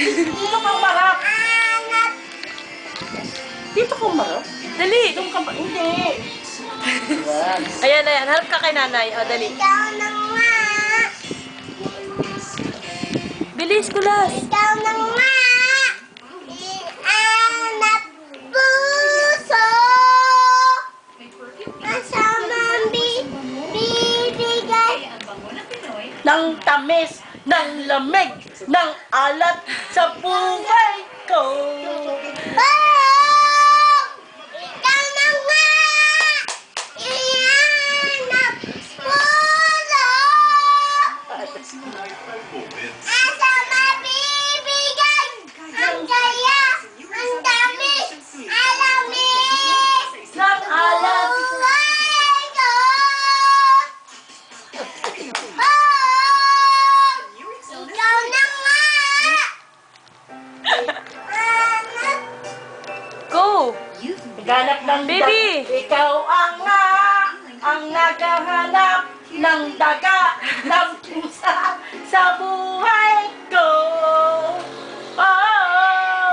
Dito kang marap. Dito kang marap. Dali. Doon ka ba? Hindi. Ayan, ayan. Harap ka kay nanay. O, dali. Ikaw na nga. Bilis, kulas. Ikaw na nga. Anak puso. Kasamang bibigay. Ng tamis, ng lamig, ng alat sa buhay ko. Oh! Ikaw na nga. Anak puso. Asa mabibigay ang kaya, ang tamis, alamis, Ng alat. buhay ko. Oh! Ikaw na nga. Anak Go. Ganap ng Baby! Ikaw ang nga, ang naghahanap ng daga ng